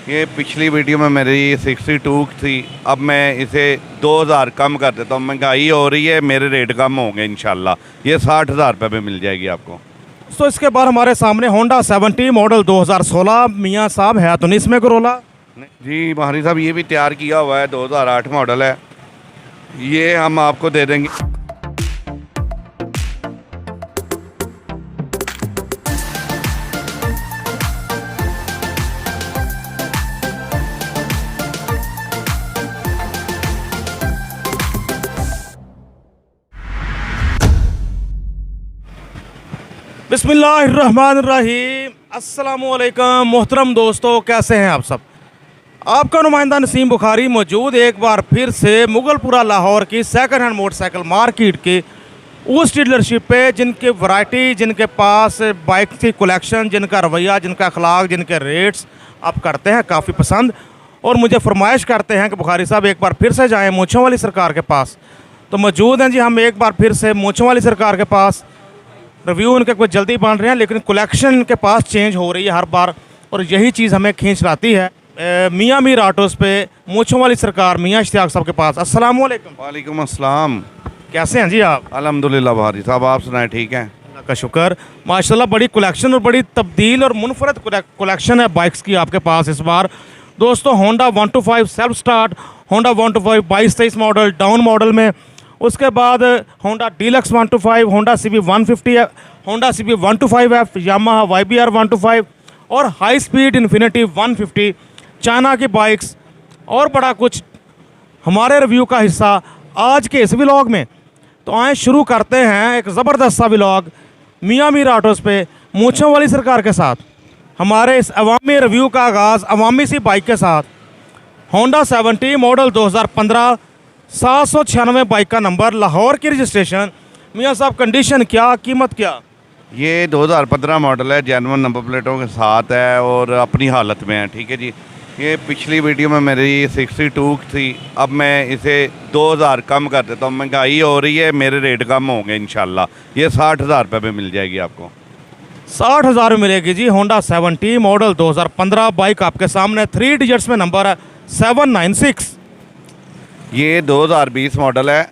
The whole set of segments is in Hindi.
ये पिछली वीडियो में मेरी 62 थी, अब मैं इसे 2000 कम कर देता हूँ। महंगाई हो रही है, मेरे रेट कम होंगे इंशाल्लाह। ये 60,000 रुपये में मिल जाएगी आपको। तो इसके बाद हमारे सामने होंडा 70 मॉडल 2016 मियाँ साहब है तो नहीं इसमें करोला? जी महारी साहब, ये भी तैयार किया हुआ है, 2008 मॉडल है। ये हम आपको दे देंगे। बिस्मिल्लाहिर्रहमानिर्रहीम। अस्सलामुअलैकुम मोहतरम दोस्तों, कैसे हैं आप सब? आपका नुमाइंदा नसीम बुखारी मौजूद एक बार फिर से मुगलपुरा लाहौर की सेकंड हैंड मोटरसाइकिल मार्केट के उस डीलरशिप पे जिनके वैरायटी, जिनके पास बाइक की कलेक्शन, जिनका रवैया, जिनका अखलाक, जिनके रेट्स आप करते हैं काफ़ी पसंद और मुझे फरमाइश करते हैं कि बुखारी साहब एक बार फिर से जाएँ मूँछों वाली सरकार के पास। तो मौजूद हैं जी हम एक बार फिर से मूँछों वाली सरकार के पास। रिव्यू उनके कुछ जल्दी बन रहे हैं लेकिन कलेक्शन के पास चेंज हो रही है हर बार और यही चीज़ हमें खींच लाती है। मियाँ मीर ऑटोज़ पे मूँछों वाली सरकार मियाँ इश्तियाक साहब के पास। अस्सलाम वालेकुम। वालेकुम अस्सलाम। कैसे हैं जी आप? अल्हम्दुलिल्लाह भारी साहब, आप सुनाएं ठीक हैं? अल्लाह का शुक्र। माशाल्लाह बड़ी कलेक्शन और बड़ी तब्दील और मुनफरद कलेक्शन है बाइक्स की आपके पास इस बार। दोस्तों Honda 125 self start, Honda 125 22-23 model down model में, उसके बाद Honda deluxe 125, Honda CB 150, Honda CB 125F, Yamaha YBR 125 और हाई स्पीड इन्फिनिटी 150 चाइना की बाइक्स और बड़ा कुछ हमारे रिव्यू का हिस्सा आज के इस व्लॉग में। तो आए शुरू करते हैं एक ज़बरदस्त सा व्लॉग मियाँ मीर ऑटोज़ पे मूँछों वाली सरकार के साथ। हमारे इस अवामी रिव्यू का आगाज़ अवामी सी बाइक के साथ होंडा 70 मॉडल 2015 796 बाइक का नंबर, लाहौर की रजिस्ट्रेशन। मियाँ साहब कंडीशन क्या, कीमत क्या? ये 2015 मॉडल है, जेन्युइन नंबर प्लेटों के साथ है और अपनी हालत में है। ठीक है जी। ये पिछली वीडियो में मेरी 62 थी, अब मैं इसे 2000 कम कर देता हूँ। महंगाई हो रही है, मेरे रेट कम होंगे इंशाल्लाह। ये 60,000 रुपये में मिल जाएगी आपको। 60,000 में मिलेगी जी। होंडा 70 मॉडल 2015 बाइक आपके सामने, 3 डिजिट्स में नंबर है 796। ये 2020 मॉडल है,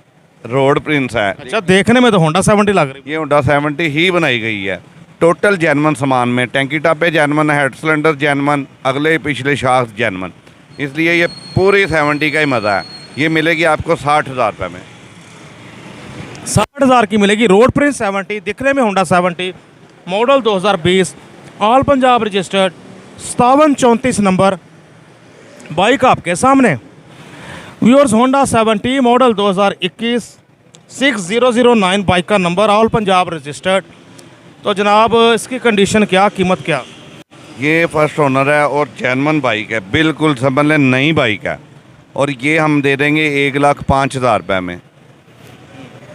रोड प्रिंस है। अच्छा, देखने में तो होंडा 70 लग रही है। ये होंडा 70 ही बनाई गई है। टोटल जेन्युइन सामान में टैंकी टापे जेन्युइन, हेड सिलेंडर जेन्युइन, अगले पिछले शाफ्ट जेन्युइन, इसलिए ये पूरी 70 का ही मज़ा है। ये मिलेगी आपको 60,000 रुपये में। 60,000 की मिलेगी रोड प्रिंस 70, दिखने में Honda 70 model 2020 all Punjab registered 5734 number bike आपके सामने। व्यूअर्स होंडा 70 मॉडल 2021 6009 बाइक का नंबर, ऑल पंजाब रजिस्टर्ड। तो जनाब इसकी कंडीशन क्या, कीमत क्या? ये फर्स्ट ओनर है और जेन्युइन बाइक है, बिल्कुल समझ लें नई बाइक है। और ये हम दे देंगे 1,05,000 रुपये में,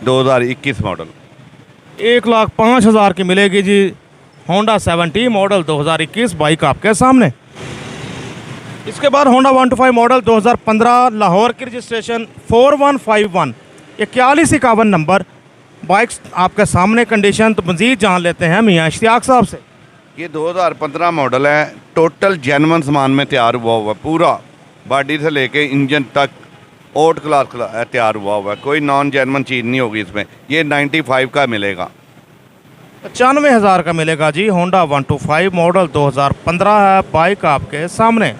2021 मॉडल। 1,05,000 की मिलेगी जी होंडा 70 मॉडल 2021 बाइक आपके सामने। इसके बाद होंडा 125 मॉडल 2015 लाहौर की रजिस्ट्रेशन 4151 4151 नंबर बाइक्स आपके सामने। कंडीशन तो मज़ीद जान लेते हैं मियाँ इश्तियाक साहब से। ये 2015 मॉडल है, टोटल जेन्युइन सामान में तैयार हुआ हुआ, पूरा बॉडी से लेके इंजन तक आउट क्लास तैयार हुआ हुआ है। कोई नॉन जेन्युइन चीज़ नहीं होगी इसमें। ये 95 का मिलेगा, 95,000 का मिलेगा जी। होंडा 125 मॉडल 2015 है बाइक आपके सामने।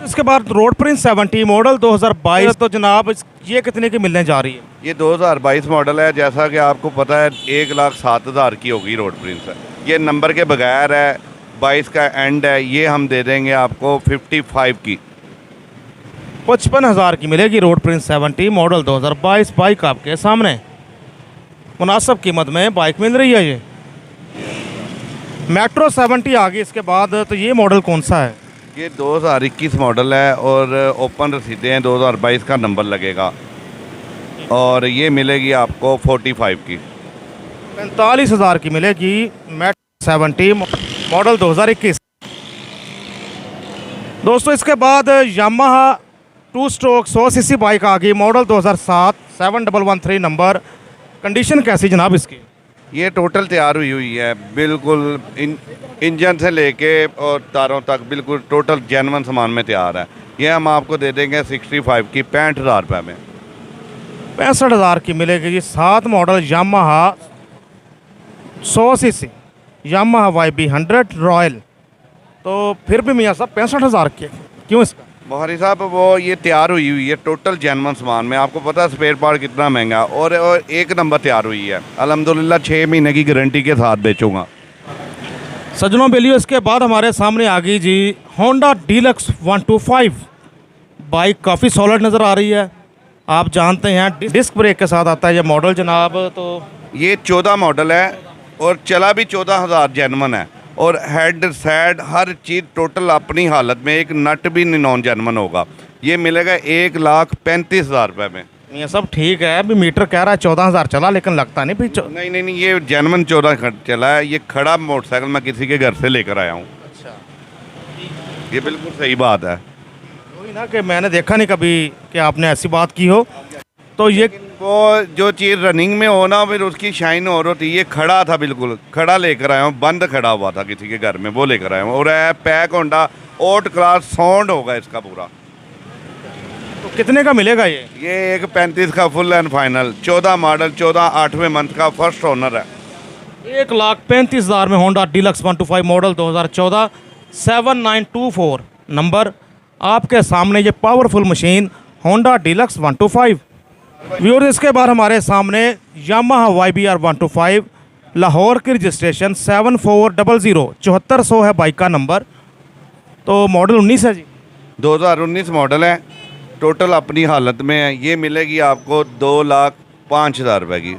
इसके बाद रोड प्रिंस 70 मॉडल 2022। तो जनाब ये कितने की मिलने जा रही है? ये 2022 मॉडल है, जैसा कि आपको पता है 1,07,000 की होगी रोड प्रिंस है। ये नंबर के बगैर है, 22 का एंड है। ये हम दे देंगे आपको 55 की। 55,000 की मिलेगी रोड प्रिंस 70 मॉडल 2022 बाइक आपके सामने। मुनासिब कीमत में बाइक मिल रही है। ये मेट्रो 70 आ गई इसके बाद। तो ये मॉडल कौन सा है? ये 2021 मॉडल है और ओपन रसीदें हैं, 2022 का नंबर लगेगा और ये मिलेगी आपको 45 की। 45,000 की मिलेगी मेट्रो 70 मॉडल 2021। दोस्तों इसके बाद यामाहा 2 स्ट्रोक 100 सीसी बाइक आ गई, मॉडल 2007 7113 नंबर। कंडीशन कैसी जनाब इसकी? ये टोटल तैयार हुई है, बिल्कुल इंजन से लेके और तारों तक बिल्कुल टोटल जेन्युइन सामान में तैयार है। ये हम आपको दे देंगे 65 की 65,000 रुपये में। 65,000 की मिलेगी जी। 7 model Yamaha 100 CC Yamaha YB100 royal. तो फिर भी मियाँ साहब 65,000 के क्यों इसका? बुखारी साहब वो ये तैयार हुई है टोटल जेन्युइन सामान में। आपको पता है स्पेयर पार्ट कितना महंगा और एक नंबर तैयार हुई है। अल्हम्दुलिल्लाह 6 महीने की गारंटी के साथ बेचूंगा। सज्जनों बेलियो, इसके बाद हमारे सामने आ गई जी होंडा डीलक्स 125। बाइक काफ़ी सॉलिड नज़र आ रही है। आप जानते हैं डिस्क ब्रेक के साथ आता है ये मॉडल जनाब। तो ये 14 मॉडल है और चला भी 14,000 जेन्युइन है और हेड साइड हर चीज़ टोटल अपनी हालत में, एक नट भी नॉन जेन्युइन होगा। ये मिलेगा 1,35,000 रुपये में। ये सब ठीक है, अभी मीटर कह रहा है 14,000 चला, लेकिन लगता नहीं भी नहीं, ये जेन्युइन 14 चला है। ये खड़ा मोटरसाइकिल मैं किसी के घर से लेकर आया हूँ। अच्छा, ये बिल्कुल सही बात है। वही ना कि मैंने देखा नहीं कभी कि आपने ऐसी बात की हो। तो ये वो जो चीज़ रनिंग में हो ना फिर उसकी शाइन और होती है। ये खड़ा था, बिल्कुल खड़ा लेकर आया हूँ, बंद खड़ा हुआ था किसी के घर में, वो लेकर आया हूँ। और पैक होंडा ओट क्लास साउंड होगा इसका पूरा। तो कितने का मिलेगा ये? ये 1,35,000 का फुल एंड फाइनल 14 मॉडल 14 8वें मंथ का फर्स्ट ओनर है। 1,35,000 में होंडा डीलक्स 125 मॉडल 2014 7924 नंबर आपके सामने। ये powerful machine Honda deluxe 125। Viewers, इसके बाद हमारे सामने यामाहा YBR 125 लाहौर की रजिस्ट्रेशन 7400 7400 है बाइक का नंबर। तो मॉडल 19 है जी, 2019 मॉडल है। टोटल अपनी हालत में है। ये मिलेगी आपको 2,05,000 रुपये की।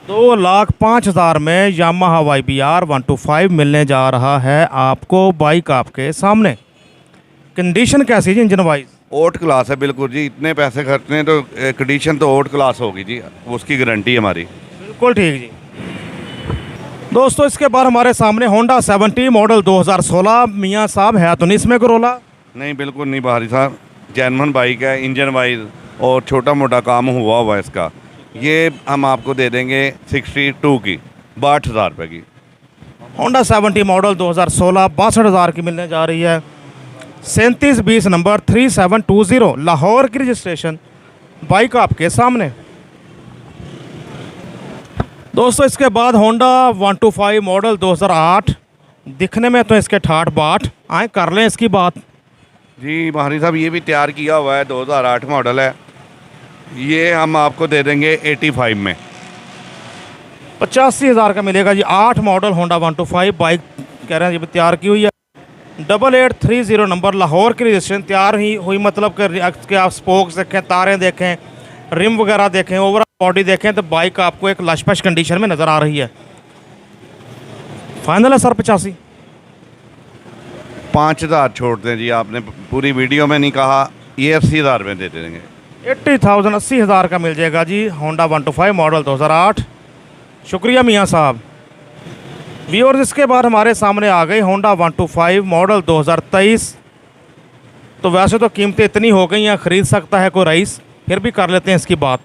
2,05,000 में यामाहा YBR 125 मिलने जा रहा है आपको। बाइक आपके सामने। कंडीशन कैसी जी इंजन वाइज? ओट क्लास है बिल्कुल जी। इतने पैसे खर्चने तो कंडीशन तो ओट क्लास होगी जी, उसकी गारंटी हमारी। बिल्कुल ठीक जी। दोस्तों, इसके बाद हमारे सामने होंडा 70 मॉडल 2016। मियाँ साहब है तो नहीं इसमें करोला? नहीं, बिल्कुल नहीं बाहरी साहब, जेन्युइन बाइक है इंजन वाइज और छोटा मोटा काम हुआ है इसका। ये हम आपको दे देंगे 62 की 62,000 रुपये की। होंडा 70 मॉडल 2016 62,000 की मिलने जा रही है। 3720 नंबर 3720 लाहौर की रजिस्ट्रेशन। बाइक आपके सामने। दोस्तों, इसके बाद होंडा 125 मॉडल 2008। दिखने में तो इसके ठाठ बाट आए, कर लें इसकी बात। जी बाहरी साहब, ये भी तैयार किया हुआ है, 2008 मॉडल है। ये हम आपको दे देंगे 85 में। 85,000 का मिलेगा जी। 8 मॉडल होंडा 125 बाइक कह रहे हैं ये भी तैयार की हुई है। 8830 नंबर लाहौर की रजिस्ट्रेशन। तैयार ही हुई मतलब कि आप स्पोक्स देखें, तारें देखें, रिम वगैरह देखें, ओवरऑल बॉडी देखें तो बाइक आपको एक लशपश कंडीशन में नज़र आ रही है। फाइनल है सर 85। 5,000 छोड़ दें जी, आपने पूरी वीडियो में नहीं कहा। ये 80,000 में दे देंगे। 80,000 80,000 का मिल जाएगा जी होंडा 125 मॉडल 2008। शुक्रिया मियाँ साहब। व्यूअर्स, इसके बाद हमारे सामने आ गई होंडा 125 मॉडल 2023। तो वैसे तो कीमतें इतनी हो गई हैं, ख़रीद सकता है कोई रईस, फिर भी कर लेते हैं इसकी बात।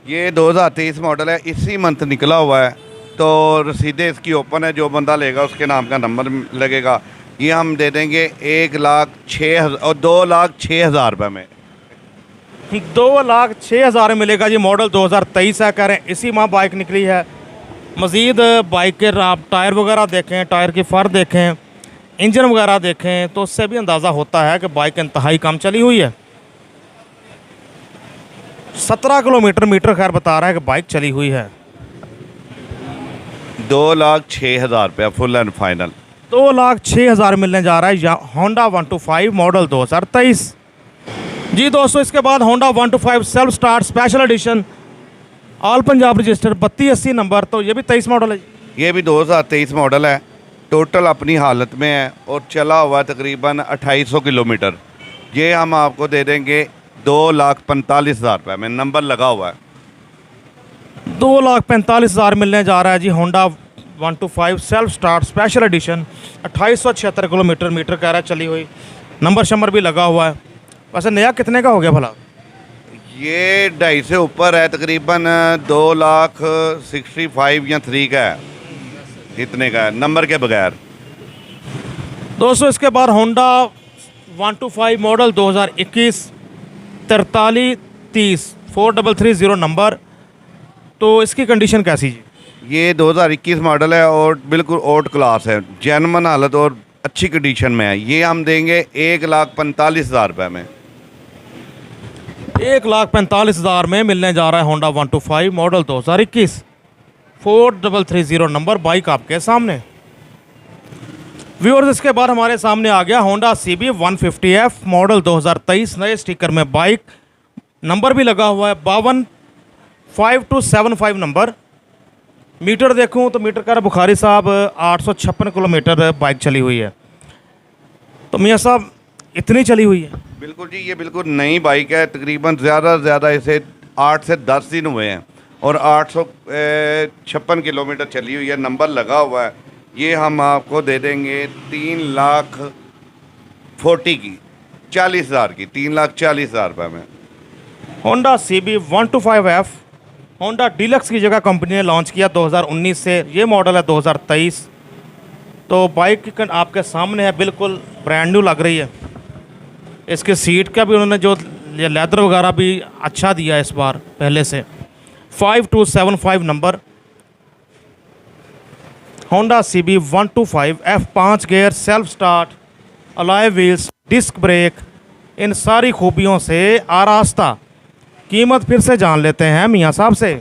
ये 2023 मॉडल है, इसी मंथ निकला हुआ है। तो रसीदें इसकी ओपन है, जो बंदा लेगा उसके नाम का नंबर लगेगा। ये हम दे देंगे 1,06,000 और 2,06,000 रुपये में। 2,06,000 में मिलेगा जी। मॉडल 2023 है, कह रहे हैं इसी माह बाइक निकली है। मज़ीद बाइक के आप टायर वगैरह देखें, टायर की फर देखें, इंजन वगैरह देखें तो उससे भी अंदाज़ा होता है कि बाइक इंतहाई कम चली हुई है। 17 किलोमीटर मीटर खैर बता रहा है कि बाइक चली हुई है। 2,06,000 रुपये फुल एंड फाइनल। 2,06,000 मिलने जा रहा है होंडा 125 मॉडल 2023। जी दोस्तों, इसके बाद Honda 125 self start special addition all Punjab register 3280 number. तो ये भी 23 मॉडल है। ये भी 2023 मॉडल है। टोटल अपनी हालत में है और चला हुआ तकरीबन 2800 किलोमीटर। ये हम आपको दे देंगे 2,45,000 रुपये में, नंबर लगा हुआ है। 2,45,000 मिलने जा रहा है जी Honda 125 self start special edition. 2876 kilometre meter कह रहा है चली हुई, नंबर शंबर भी लगा हुआ है। वैसे नया कितने का हो गया भला? ये 2.5 से ऊपर है, तकरीबन 2,65,000 या 3 का है। इतने का है, नंबर के बगैर। दोस्तों इसके बाद होंडा 125 मॉडल 2021 4330 4330 नंबर, तो इसकी कंडीशन कैसी जी? ये 2021 मॉडल है और बिल्कुल ओल्ड क्लास है, जेन्युइन हालत और अच्छी कंडीशन में है। ये हम देंगे 1,45,000 रुपये में। 1,45,000 में मिलने जा रहा है होंडा 125 मॉडल 2021 4330 नंबर, बाइक आपके सामने। व्यूअर्स इसके बाद हमारे सामने आ गया होंडा CB 150F मॉडल 2023 नए स्टिकर में बाइक, नंबर भी लगा हुआ है 525275 नंबर। मीटर देखूं तो मीटर का बुखारी साहब 856 किलोमीटर बाइक चली हुई है। तो मियाँ साहब इतनी चली हुई है? बिल्कुल जी, ये बिल्कुल नई बाइक है। तकरीबन ज़्यादा से ज़्यादा इसे 8 से 10 दिन हुए हैं और 856 किलोमीटर चली हुई है, नंबर लगा हुआ है। ये हम आपको दे देंगे 3,40,000 की 3,40,000 रुपये में। Honda CB 125F Honda deluxe की जगह कंपनी ने लॉन्च किया 2019 से, ये मॉडल है 2023। तो बाइक आपके सामने है, बिल्कुल ब्रांड न्यू लग रही है। इसके सीट का भी उन्होंने जो लेदर वगैरह भी अच्छा दिया है इस बार पहले से। 5275 number Honda CB 125F 5 gear, self start, alloy wheels, disc brake, इन सारी खूबियों से आरास्ता। कीमत फिर से जान लेते हैं मियाँ साहब से।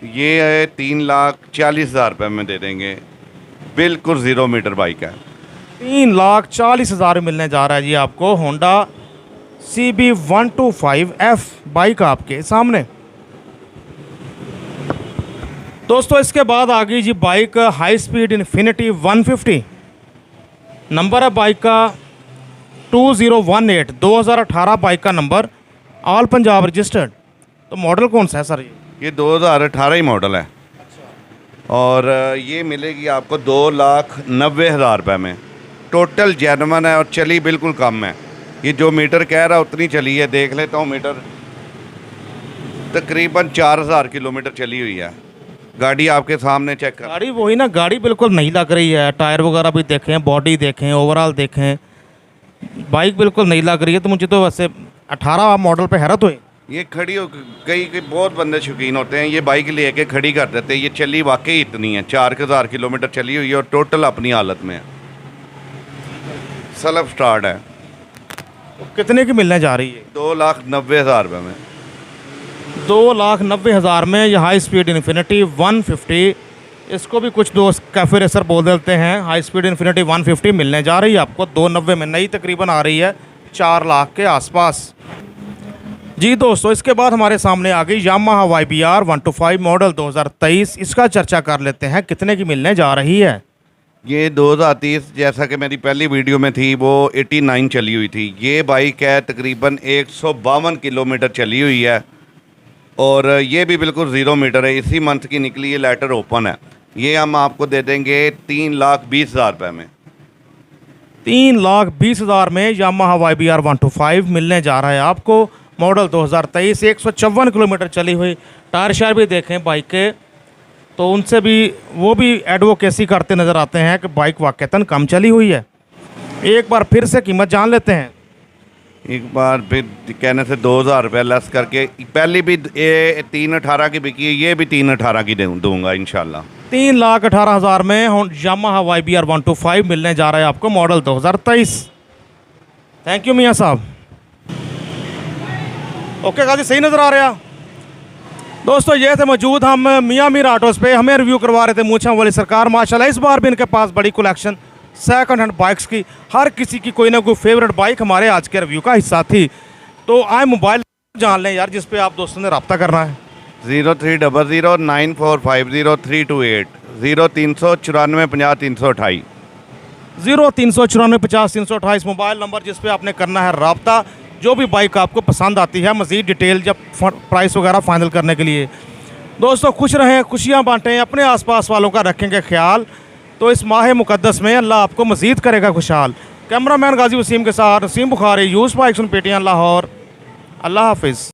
ये 3,40,000 रुपये में दे देंगे, बिल्कुल 0 मीटर बाइक है। 3,40,000 मिलने जा रहा है जी आपको होंडा CB 125F बाइक आपके सामने। दोस्तों इसके बाद आ गई जी bike high speed infinity 150, number है बाइक का 2018 2018 बाइक का नंबर, ऑल पंजाब रजिस्टर्ड। तो मॉडल कौन सा है सर? ये 2018 ही मॉडल है और ये मिलेगी आपको 2,90,000 रुपये में। टोटल जेन्युइन है और चली बिल्कुल कम है। ये जो मीटर कह रहा है उतनी चली है, देख लेता हूँ मीटर, तकरीबन 4,000 किलोमीटर चली हुई है। गाड़ी आपके सामने चेक कर। गाड़ी वही ना, गाड़ी बिल्कुल नई लग रही है। टायर वगैरह भी देखें, बॉडी देखें, ओवरऑल देखें, बाइक बिल्कुल नई लग रही है। तो मुझे तो वैसे 18 मॉडल पे हैरत हुई। ये खड़ी हो, कई बहुत बंदे शौकीन होते हैं, ये बाइक लेके खड़ी कर देते हैं। ये चली वाकई इतनी है, 4,000 किलोमीटर चली हुई है और टोटल अपनी हालत में है, सेल्फ स्टार्ट है। तो कितने की मिलने जा रही है? 2,90,000 रुपये में। 2,90,000 में ये हाई स्पीड इन्फिनिटी 150, इसको भी कुछ दोस्त कैफे रेसर बोल देते हैं। हाई स्पीड इन्फिनिटी 150 मिलने जा रही है आपको 290 में। नई तकरीबन आ रही है 4 लाख के आसपास। जी दोस्तों इसके बाद हमारे सामने आ गई यामाहा YBR 125 मॉडल 2023। इसका चर्चा कर लेते हैं, कितने की मिलने जा रही है? ये 2030 जैसा कि मेरी पहली वीडियो में थी वो 89 चली हुई थी। ये बाइक है तकरीबन 152 किलोमीटर चली हुई है और ये भी बिल्कुल 0 मीटर है। इसी मंथ की निकली, ये लेटर ओपन है। ये हम आपको दे देंगे 3,20,000 रुपये में। 3,20,000 में यामाहा YBR 125 मिलने जा रहा है आपको, मॉडल 2023। 154 किलोमीटर चली हुई। टायर शायर भी देखें बाइक के, तो उनसे भी वो भी एडवोकेसी करते नज़र आते हैं कि बाइक वाकईतन कम चली हुई है। एक बार फिर से कीमत जान लेते हैं। एक बार फिर कहने से 2,000 रुपये लेस करके, पहली भी 3,18 की बिकी है, ये भी 3,18 की दूंगा इंशाल्लाह। 3,18,000 में यामाहा YBR 125 मिलने जा रहा है आपको, मॉडल 2023। थैंक यू मियाँ साहब। ओके गाजी, सही नज़र आ रहा? दोस्तों ये थे मौजूद हम मियाँ मीर ऑटोज़ पे, हमें रिव्यू करवा रहे थे मूंछा वाली सरकार। माशाल्लाह इस बार भी इनके पास बड़ी कलेक्शन सेकंड हैंड बाइक्स की, हर किसी की कोई ना कोई फेवरेट बाइक हमारे आज के रिव्यू का हिस्सा थी। तो आए मोबाइल जान लें यार जिस पे आप दोस्तों ने रब्ता करना है। 03009450 0394 50 328 0394 50 328 मोबाइल नंबर जिस पे आपने करना है रब्ता। जो भी बाइक आपको पसंद आती है, मज़ीद डिटेल जब प्राइस वगैरह फाइनल करने के लिए। दोस्तों खुश रहें, खुशियाँ बांटें, अपने आसपास वालों का रखेंगे ख्याल। तो इस माह मुक़द्दस में अल्लाह आपको मज़ीद करेगा खुशहाल। कैमरामैन गाजी वसीम के साथ नसीम बुखारी, यूस बाइक्स पेटियाँ, लाहौर। अल्लाह हाफिज़।